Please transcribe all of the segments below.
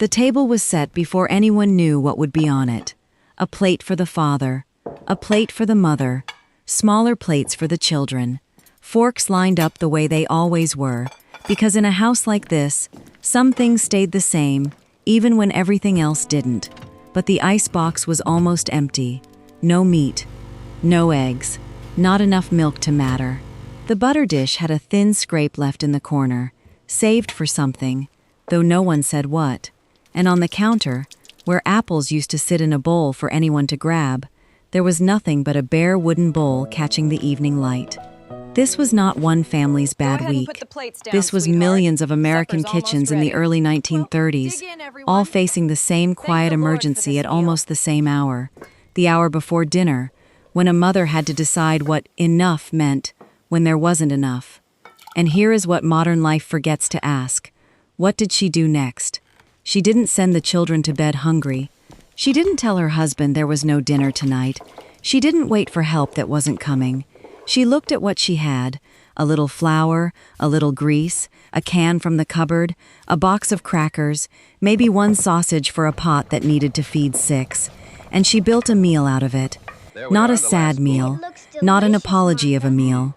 The table was set before anyone knew what would be on it. A plate for the father, a plate for the mother, smaller plates for the children. Forks lined up the way they always were, because in a house like this, some things stayed the same, even when everything else didn't. But the icebox was almost empty. No meat, no eggs, not enough milk to matter. The butter dish had a thin scrape left in the corner, saved for something, though no one said what. And on the counter, where apples used to sit in a bowl for anyone to grab, there was nothing but a bare wooden bowl catching the evening light. This was not one family's bad week. This was millions of American kitchens in the early 1930s, all facing the same quiet emergency at almost the same hour, the hour before dinner, when a mother had to decide what enough meant when there wasn't enough. And here is what modern life forgets to ask. What did she do next? She didn't send the children to bed hungry. She didn't tell her husband there was no dinner tonight. She didn't wait for help that wasn't coming. She looked at what she had: a little flour, a little grease, a can from the cupboard, a box of crackers, maybe one sausage for a pot that needed to feed 6. And she built a meal out of it. Not a sad meal, not an apology of a meal.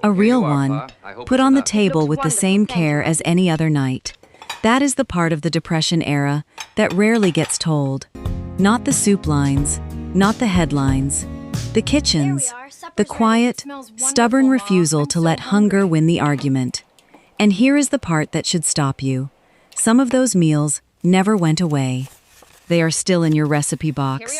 A real one, put on the table with the same care as any other night. That is the part of the Depression era that rarely gets told. Not the soup lines, not the headlines. The kitchens, the quiet, stubborn refusal to let hunger win the argument. And here is the part that should stop you. Some of those meals never went away. They are still in your recipe box.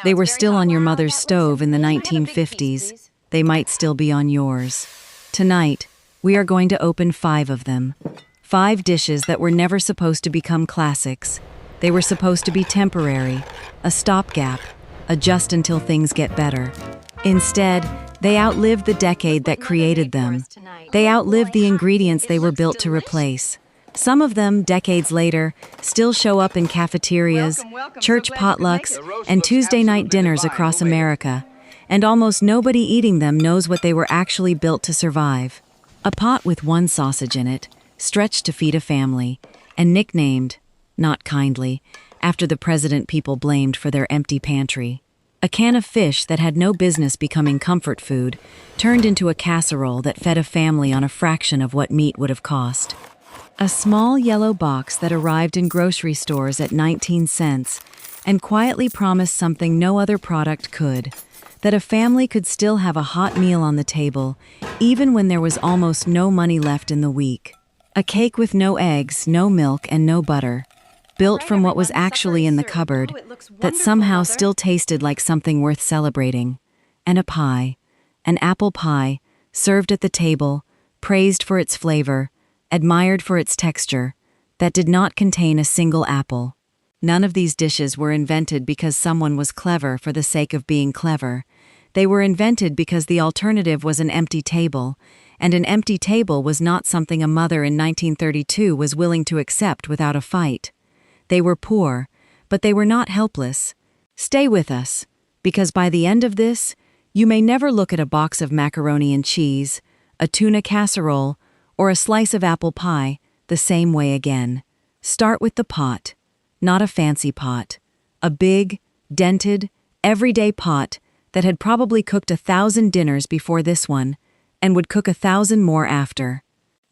They were still on your mother's stove in the 1950s. They might still be on yours. Tonight, we are going to open 5 of them. 5 dishes that were never supposed to become classics. They were supposed to be temporary, a stopgap, a just until things get better. Instead, they outlived the decade that created them. They outlived the ingredients they were built to replace. Some of them, decades later, still show up in cafeterias, church potlucks, and Tuesday night dinners across America. And almost nobody eating them knows what they were actually built to survive. A pot with 1 sausage in it, stretched to feed a family, and nicknamed, not kindly, after the president people blamed for their empty pantry. A can of fish that had no business becoming comfort food turned into a casserole that fed a family on a fraction of what meat would have cost. A small yellow box that arrived in grocery stores at 19 cents and quietly promised something no other product could, that a family could still have a hot meal on the table even when there was almost no money left in the week. A cake with no eggs, no milk, and no butter, built from what was actually in the cupboard, that somehow still tasted like something worth celebrating. And a pie, an apple pie, served at the table, praised for its flavor, admired for its texture, that did not contain a single apple. None of these dishes were invented because someone was clever for the sake of being clever. They were invented because the alternative was an empty table, and an empty table was not something a mother in 1932 was willing to accept without a fight. They were poor, but they were not helpless. Stay with us, because by the end of this, you may never look at a box of macaroni and cheese, a tuna casserole, or a slice of apple pie the same way again. Start with the pot, not a fancy pot. A big, dented, everyday pot that had probably cooked 1,000 dinners before this one, and would cook 1,000 more after.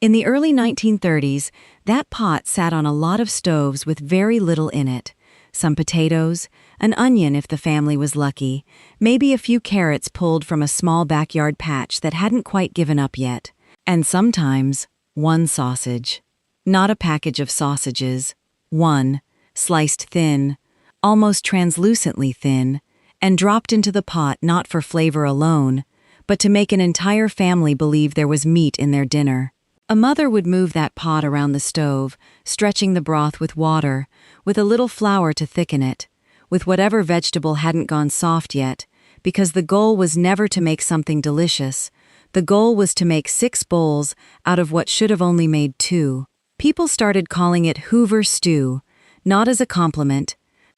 In the early 1930s, that pot sat on a lot of stoves with very little in it. Some potatoes, an onion if the family was lucky, maybe a few carrots pulled from a small backyard patch that hadn't quite given up yet. And sometimes, 1 sausage. Not a package of sausages. 1, sliced thin, almost translucently thin, and dropped into the pot not for flavor alone, but to make an entire family believe there was meat in their dinner. A mother would move that pot around the stove, stretching the broth with water, with a little flour to thicken it, with whatever vegetable hadn't gone soft yet, because the goal was never to make something delicious. The goal was to make 6 bowls out of what should have only made 2. People started calling it Hoover Stew, not as a compliment.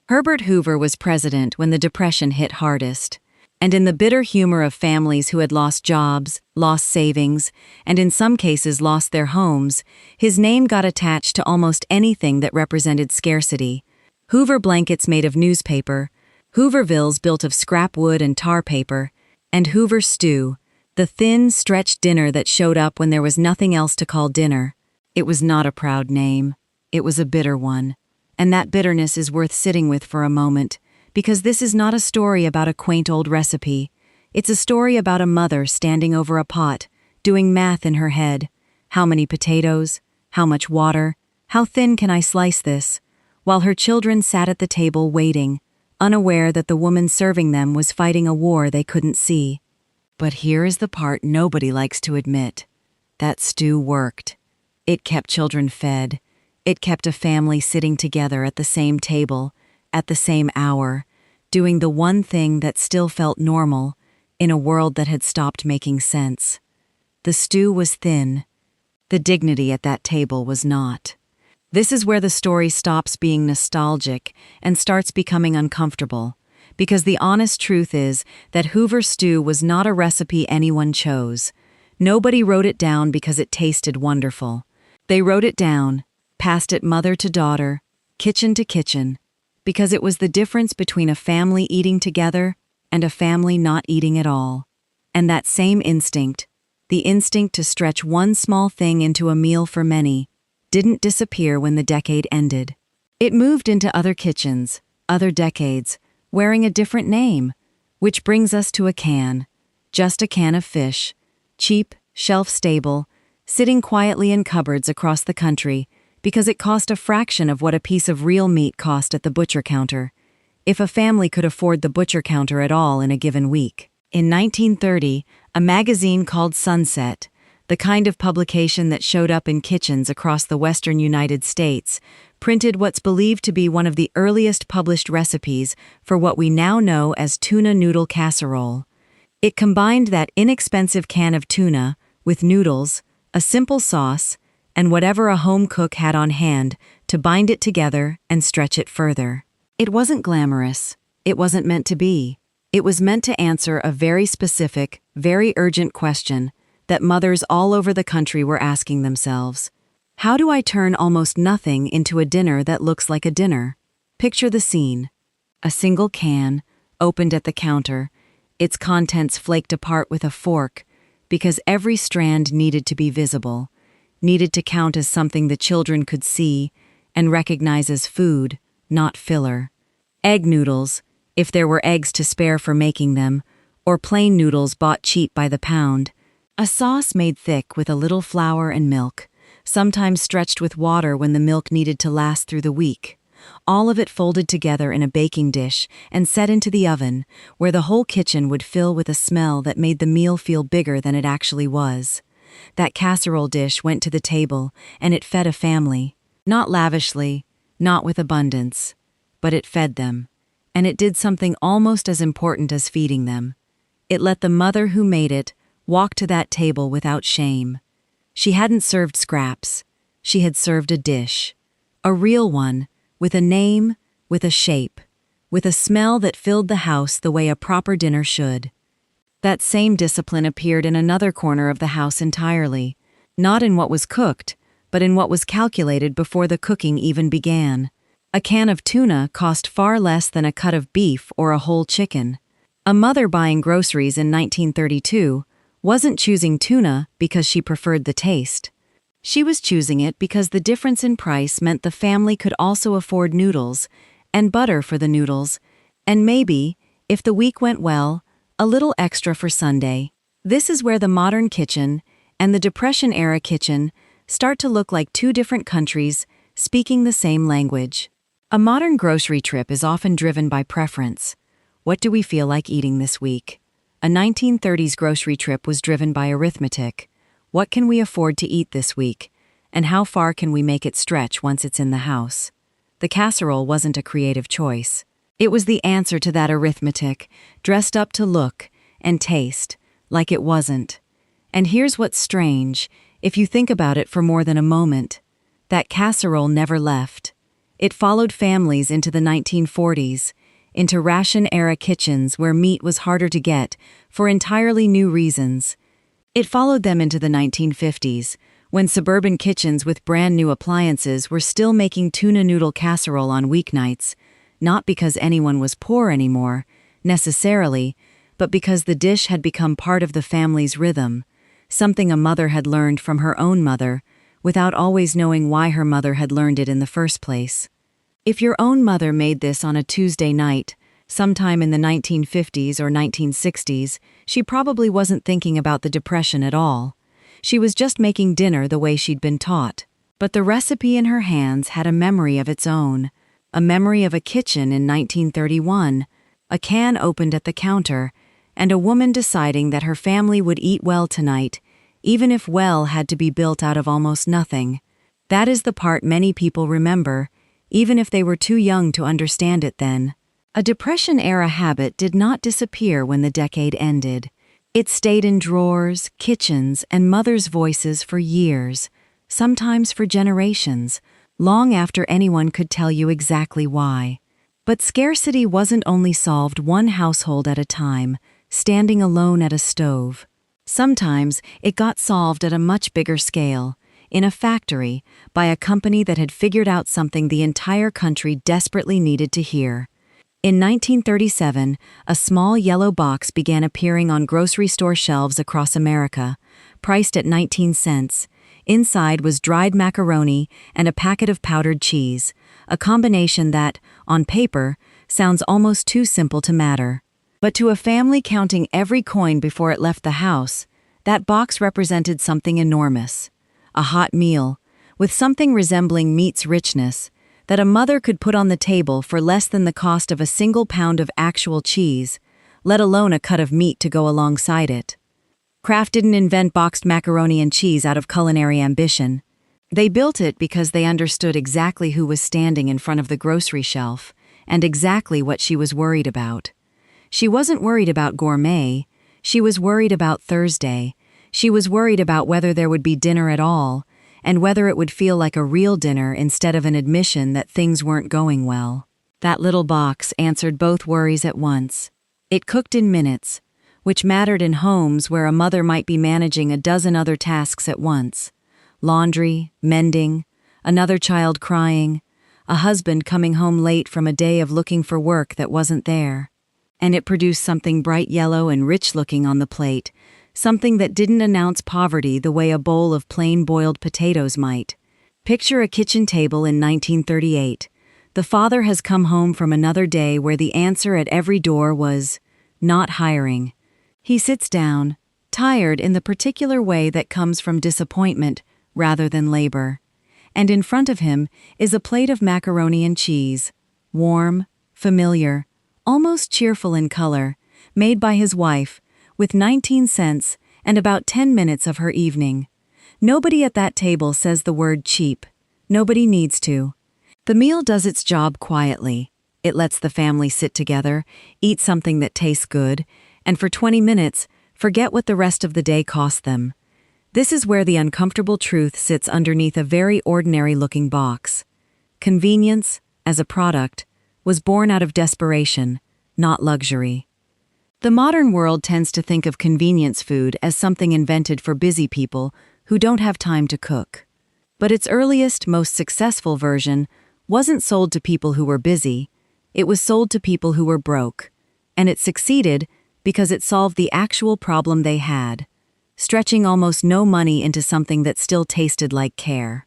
Herbert Hoover was president when the Depression hit hardest, And in the bitter humor of families who had lost jobs, lost savings, and in some cases lost their homes, his name got attached to almost anything that represented scarcity. Hoover blankets made of newspaper, Hoovervilles built of scrap wood and tar paper, and Hoover Stew, the thin, stretched dinner that showed up when there was nothing else to call dinner. It was not a proud name. It was a bitter one. And that bitterness is worth sitting with for a moment, because this is not a story about a quaint old recipe. It's a story about a mother standing over a pot, doing math in her head. How many potatoes? How much water? How thin can I slice this? While her children sat at the table waiting, unaware that the woman serving them was fighting a war they couldn't see. But here is the part nobody likes to admit. That stew worked. It kept children fed. It kept a family sitting together at the same table, at the same hour, doing the one thing that still felt normal in a world that had stopped making sense. The stew was thin. The dignity at that table was not. This is where the story stops being nostalgic and starts becoming uncomfortable, because the honest truth is that Hoover Stew was not a recipe anyone chose. Nobody wrote it down because it tasted wonderful. They wrote it down, passed it mother to daughter, kitchen to kitchen, because it was the difference between a family eating together and a family not eating at all. And that same instinct, the instinct to stretch one small thing into a meal for many, didn't disappear when the decade ended. It moved into other kitchens, other decades, wearing a different name, which brings us to a can. Just a can of fish, cheap, shelf-stable, sitting quietly in cupboards across the country because it cost a fraction of what a piece of real meat cost at the butcher counter, if a family could afford the butcher counter at all in a given week. In 1930, a magazine called Sunset, the kind of publication that showed up in kitchens across the western United States, printed what's believed to be one of the earliest published recipes for what we now know as Tuna Noodle Casserole. It combined that inexpensive can of tuna with noodles, a simple sauce, and whatever a home cook had on hand to bind it together and stretch it further. It wasn't glamorous. It wasn't meant to be. It was meant to answer a very specific, very urgent question that mothers all over the country were asking themselves. How do I turn almost nothing into a dinner that looks like a dinner? Picture the scene. A single can, opened at the counter, its contents flaked apart with a fork, because every strand needed to be visible, needed to count as something the children could see and recognize as food, not filler. Egg noodles, if there were eggs to spare for making them, or plain noodles bought cheap by the pound. A sauce made thick with a little flour and milk, sometimes stretched with water when the milk needed to last through the week. All of it folded together in a baking dish and set into the oven, where the whole kitchen would fill with a smell that made the meal feel bigger than it actually was. That casserole dish went to the table, and it fed a family. Not lavishly, not with abundance, but it fed them. And it did something almost as important as feeding them. It let the mother who made it walk to that table without shame. She hadn't served scraps. She had served a dish. A real one, with a name, with a shape, with a smell that filled the house the way a proper dinner should. That same discipline appeared in another corner of the house entirely, not in what was cooked, but in what was calculated before the cooking even began. A can of tuna cost far less than a cut of beef or a whole chicken. A mother buying groceries in 1932 wasn't choosing tuna because she preferred the taste. She was choosing it because the difference in price meant the family could also afford noodles, and butter for the noodles, and maybe, if the week went well, a little extra for Sunday. This is where the modern kitchen and the Depression-era kitchen start to look like two different countries speaking the same language. A modern grocery trip is often driven by preference. What do we feel like eating this week? A 1930s grocery trip was driven by arithmetic. What can we afford to eat this week? And how far can we make it stretch once it's in the house? The casserole wasn't a creative choice. It was the answer to that arithmetic, dressed up to look and taste like it wasn't. And here's what's strange, if you think about it for more than a moment. That casserole never left. It followed families into the 1940s. into ration-era kitchens where meat was harder to get for entirely new reasons. It followed them into the 1950s, when suburban kitchens with brand-new appliances were still making tuna noodle casserole on weeknights, not because anyone was poor anymore, necessarily, but because the dish had become part of the family's rhythm, something a mother had learned from her own mother, without always knowing why her mother had learned it in the first place. If your own mother made this on a Tuesday night, sometime in the 1950s or 1960s, she probably wasn't thinking about the Depression at all. She was just making dinner the way she'd been taught. But the recipe in her hands had a memory of its own, a memory of a kitchen in 1931, a can opened at the counter, and a woman deciding that her family would eat well tonight, even if well had to be built out of almost nothing. That is the part many people remember, even if they were too young to understand it then. A Depression-era habit did not disappear when the decade ended. It stayed in drawers, kitchens, and mothers' voices for years, sometimes for generations, long after anyone could tell you exactly why. But scarcity wasn't only solved one household at a time, standing alone at a stove. Sometimes it got solved at a much bigger scale, in a factory, by a company that had figured out something the entire country desperately needed to hear. In 1937, a small yellow box began appearing on grocery store shelves across America, priced at 19 cents. Inside was dried macaroni and a packet of powdered cheese, a combination that, on paper, sounds almost too simple to matter. But to a family counting every coin before it left the house, that box represented something enormous. A hot meal, with something resembling meat's richness, that a mother could put on the table for less than the cost of a single pound of actual cheese, let alone a cut of meat to go alongside it. Kraft didn't invent boxed macaroni and cheese out of culinary ambition. They built it because they understood exactly who was standing in front of the grocery shelf, and exactly what she was worried about. She wasn't worried about gourmet, she was worried about Thursday. She was worried about whether there would be dinner at all, and whether it would feel like a real dinner instead of an admission that things weren't going well. That little box answered both worries at once. It cooked in minutes, which mattered in homes where a mother might be managing a dozen other tasks at once. Laundry, mending, another child crying, a husband coming home late from a day of looking for work that wasn't there. And it produced something bright yellow and rich-looking on the plate, something that didn't announce poverty the way a bowl of plain boiled potatoes might. Picture a kitchen table in 1938. The father has come home from another day where the answer at every door was, not hiring. He sits down, tired in the particular way that comes from disappointment rather than labor. And in front of him is a plate of macaroni and cheese, warm, familiar, almost cheerful in color, made by his wife, with 19 cents and about 10 minutes of her evening. Nobody at that table says the word cheap. Nobody needs to. The meal does its job quietly. It lets the family sit together, eat something that tastes good, and for 20 minutes, forget what the rest of the day cost them. This is where the uncomfortable truth sits underneath a very ordinary-looking box. Convenience, as a product, was born out of desperation, not luxury. The modern world tends to think of convenience food as something invented for busy people who don't have time to cook. But its earliest, most successful version wasn't sold to people who were busy, it was sold to people who were broke. And it succeeded because it solved the actual problem they had, stretching almost no money into something that still tasted like care.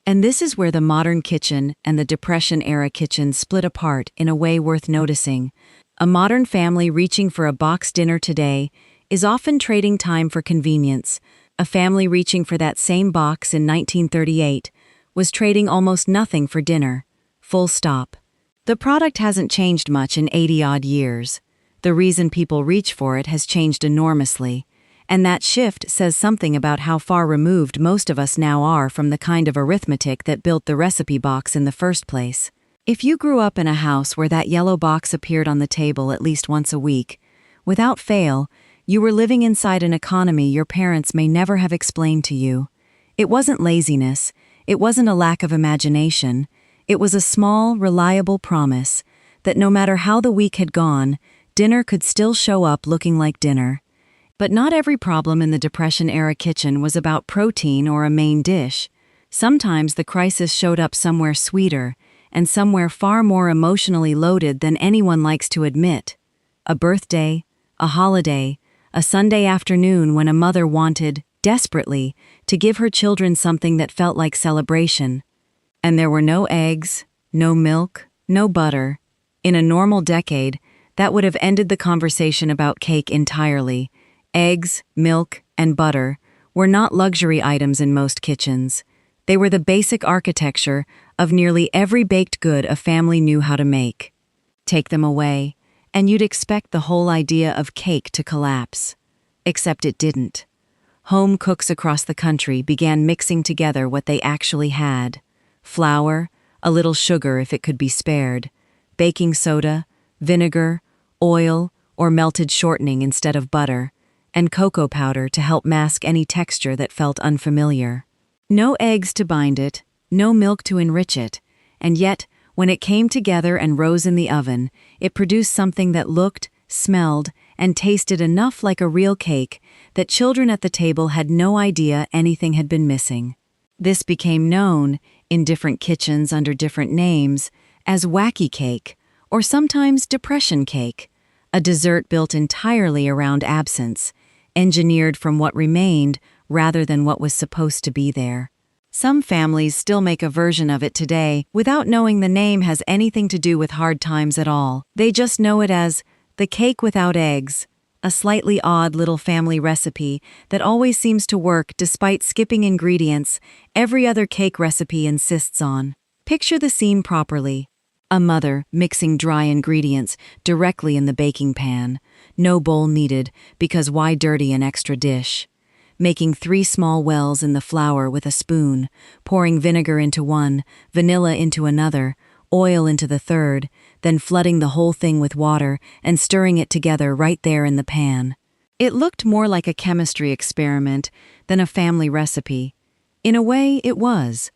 And this is where the modern kitchen and the Depression-era kitchen split apart in a way worth noticing. A modern family reaching for a box dinner today is often trading time for convenience. A family reaching for that same box in 1938 was trading almost nothing for dinner. Full stop. The product hasn't changed much in 80-odd years. The reason people reach for it has changed enormously, and that shift says something about how far removed most of us now are from the kind of arithmetic that built the recipe box in the first place. If you grew up in a house where that yellow box appeared on the table at least once a week, without fail, you were living inside an economy your parents may never have explained to you. It wasn't laziness, it wasn't a lack of imagination, it was a small, reliable promise that no matter how the week had gone, dinner could still show up looking like dinner. But not every problem in the Depression-era kitchen was about protein or a main dish. Sometimes the crisis showed up somewhere sweeter, and somewhere far more emotionally loaded than anyone likes to admit. A birthday, a holiday, a Sunday afternoon when a mother wanted, desperately, to give her children something that felt like celebration. And there were no eggs, no milk, no butter. In a normal decade, that would have ended the conversation about cake entirely. Eggs, milk, and butter were not luxury items in most kitchens. They were the basic architecture of nearly every baked good a family knew how to make. Take them away, and you'd expect the whole idea of cake to collapse. Except it didn't. Home cooks across the country began mixing together what they actually had: flour, a little sugar if it could be spared, baking soda, vinegar, oil, or melted shortening instead of butter, and cocoa powder to help mask any texture that felt unfamiliar. No eggs to bind it, no milk to enrich it, and yet, when it came together and rose in the oven, it produced something that looked, smelled, and tasted enough like a real cake that children at the table had no idea anything had been missing. This became known, in different kitchens under different names, as Wacky cake, or sometimes depression cake, a dessert built entirely around absence, engineered from what remained rather than what was supposed to be there. Some families still make a version of it today without knowing the name has anything to do with hard times at all. They just know it as the cake without eggs, a slightly odd little family recipe that always seems to work despite skipping ingredients every other cake recipe insists on. Picture the scene properly. A mother mixing dry ingredients directly in the baking pan. No bowl needed, because why dirty an extra dish? Making 3 small wells in the flour with a spoon, pouring vinegar into one, vanilla into another, oil into the third, then flooding the whole thing with water and stirring it together right there in the pan. It looked more like a chemistry experiment than a family recipe. In a way, it was.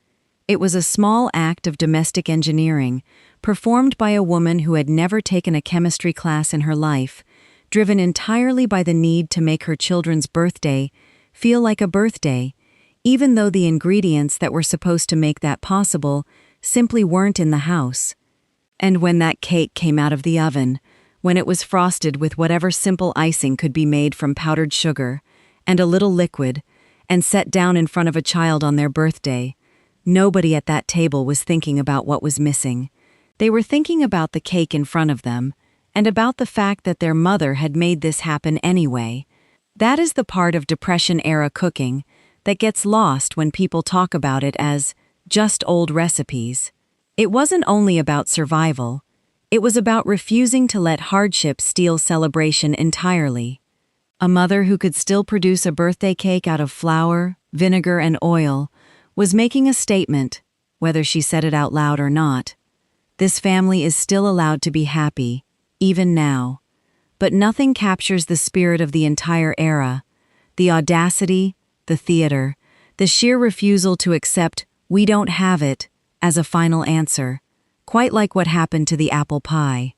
It was a small act of domestic engineering, performed by a woman who had never taken a chemistry class in her life, driven entirely by the need to make her children's birthday feel like a birthday, even though the ingredients that were supposed to make that possible simply weren't in the house. And when that cake came out of the oven, when it was frosted with whatever simple icing could be made from powdered sugar and a little liquid, and set down in front of a child on their birthday, nobody at that table was thinking about what was missing. They were thinking about the cake in front of them, and about the fact that their mother had made this happen anyway. That is the part of Depression-era cooking that gets lost when people talk about it as just old recipes. It wasn't only about survival. It was about refusing to let hardship steal celebration entirely. A mother who could still produce a birthday cake out of flour, vinegar, and oil was making a statement, whether she said it out loud or not. This family is still allowed to be happy, even now. But nothing captures the spirit of the entire era, the audacity, the theater, the sheer refusal to accept "we don't have it" as a final answer, quite like what happened to the apple pie.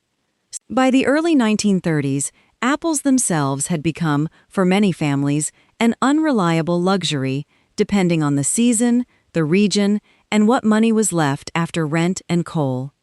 By the early 1930s, apples themselves had become, for many families, an unreliable luxury, depending on the season, the region, and what money was left after rent and coal.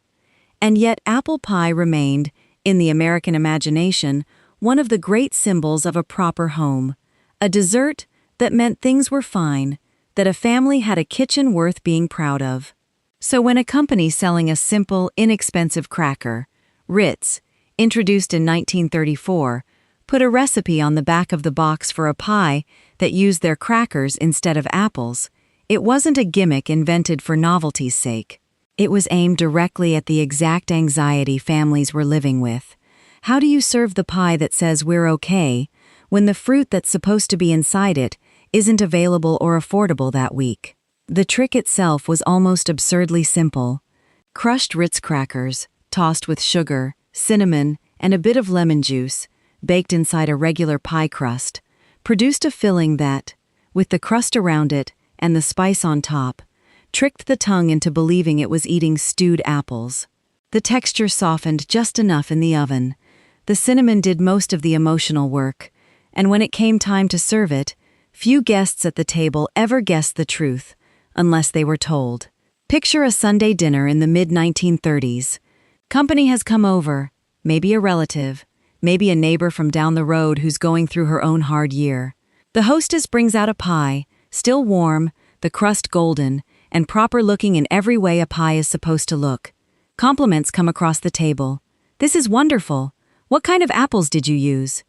And yet apple pie remained, in the American imagination, one of the great symbols of a proper home, a dessert that meant things were fine, that a family had a kitchen worth being proud of. So when a company selling a simple, inexpensive cracker, Ritz, introduced in 1934, put a recipe on the back of the box for a pie that used their crackers instead of apples, it wasn't a gimmick invented for novelty's sake. It was aimed directly at the exact anxiety families were living with. How do you serve the pie that says "we're okay" when the fruit that's supposed to be inside it isn't available or affordable that week? The trick itself was almost absurdly simple. Crushed Ritz crackers, tossed with sugar, cinnamon, and a bit of lemon juice, baked inside a regular pie crust, produced a filling that, with the crust around it and the spice on top, tricked the tongue into believing it was eating stewed apples. The texture softened just enough in the oven. The cinnamon did most of the emotional work, and when it came time to serve it, few guests at the table ever guessed the truth, unless they were told. Picture a Sunday dinner in the mid-1930s. Company has come over, maybe a relative, maybe a neighbor from down the road who's going through her own hard year. The hostess brings out a pie, still warm, the crust golden, and proper-looking in every way a pie is supposed to look. Compliments come across the table. "This is wonderful. What kind of apples did you use?"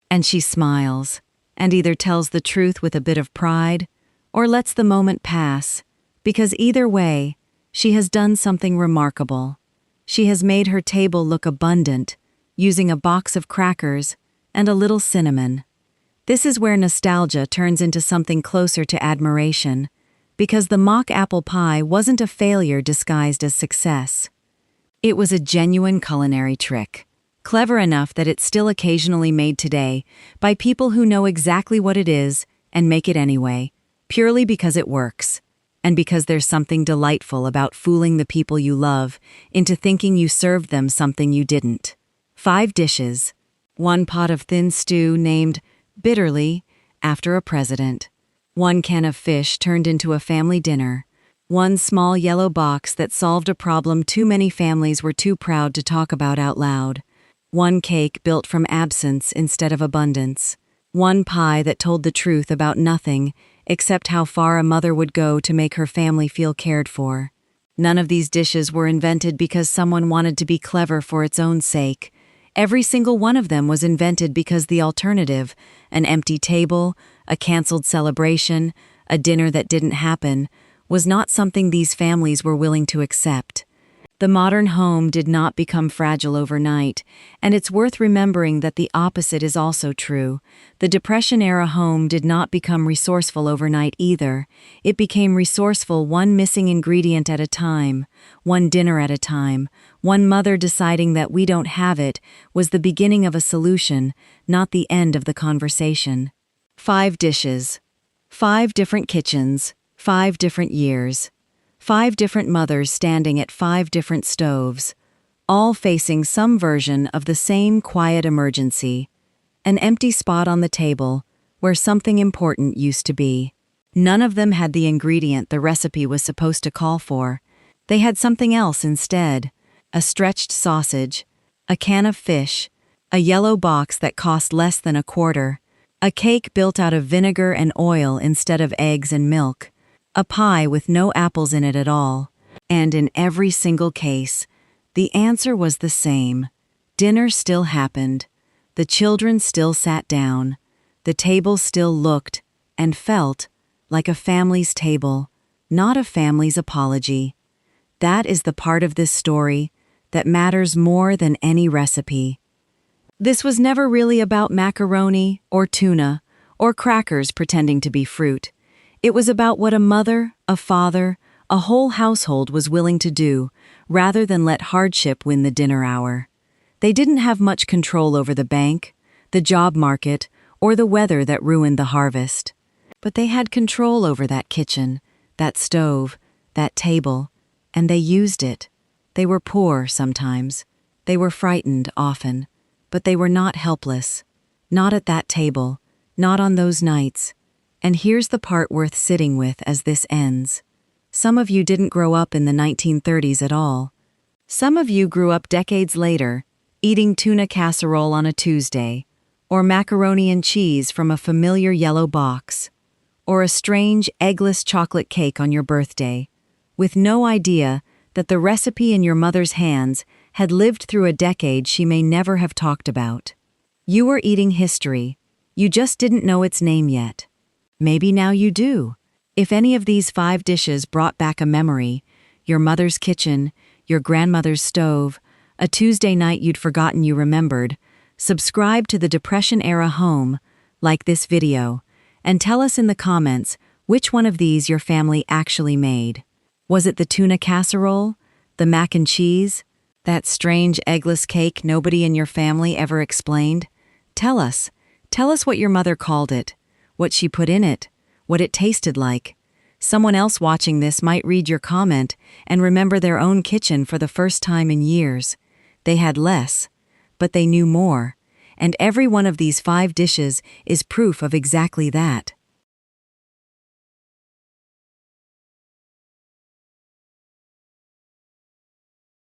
And she smiles, and either tells the truth with a bit of pride, or lets the moment pass, because either way, she has done something remarkable. She has made her table look abundant, using a box of crackers and a little cinnamon. This is where nostalgia turns into something closer to admiration, because the mock apple pie wasn't a failure disguised as success. It was a genuine culinary trick, clever enough that it's still occasionally made today by people who know exactly what it is and make it anyway, purely because it works, and because there's something delightful about fooling the people you love into thinking you served them something you didn't. 5 dishes. 1 pot of thin stew named, bitterly, after a president. 1 can of fish turned into a family dinner. 1 small yellow box that solved a problem too many families were too proud to talk about out loud. 1 cake built from absence instead of abundance. 1 pie that told the truth about nothing except how far a mother would go to make her family feel cared for. None of these dishes were invented because someone wanted to be clever for its own sake. Every single one of them was invented because the alternative, an empty table, a canceled celebration, a dinner that didn't happen, was not something these families were willing to accept. The modern home did not become fragile overnight, and it's worth remembering that the opposite is also true. The Depression-era home did not become resourceful overnight either. It became resourceful one missing ingredient at a time, one dinner at a time. One mother deciding that we don't have it was the beginning of a solution, not the end of the conversation. 5 dishes. 5 different kitchens. 5 different years. 5 different mothers standing at 5 different stoves, all facing some version of the same quiet emergency. An empty spot on the table where something important used to be. None of them had the ingredient the recipe was supposed to call for. They had something else instead. A stretched sausage, a can of fish, a yellow box that cost less than a quarter, a cake built out of vinegar and oil instead of eggs and milk, a pie with no apples in it at all. And in every single case, the answer was the same. Dinner still happened. The children still sat down. The table still looked and felt like a family's table, not a family's apology. That is the part of this story that matters more than any recipe. This was never really about macaroni or tuna or crackers pretending to be fruit. It was about what a mother, a father, a whole household was willing to do, rather than let hardship win the dinner hour. They didn't have much control over the bank, the job market, or the weather that ruined the harvest. But they had control over that kitchen, that stove, that table, and they used it. They were poor sometimes. They were frightened often, but they were not helpless. Not at that table, not on those nights. And here's the part worth sitting with as this ends. Some of you didn't grow up in the 1930s at all. Some of you grew up decades later, eating tuna casserole on a Tuesday, or macaroni and cheese from a familiar yellow box, or a strange eggless chocolate cake on your birthday, with no idea that the recipe in your mother's hands had lived through a decade she may never have talked about. You were eating history. You just didn't know its name yet. Maybe now you do. If any of these 5 dishes brought back a memory, your mother's kitchen, your grandmother's stove, a Tuesday night you'd forgotten you remembered, subscribe to the Depression-era home, like this video, and tell us in the comments which one of these your family actually made. Was it the tuna casserole, the mac and cheese, that strange eggless cake nobody in your family ever explained? Tell us what your mother called it, what she put in it, what it tasted like. Someone else watching this might read your comment and remember their own kitchen for the first time in years. They had less, but they knew more, and every one of these 5 dishes is proof of exactly that.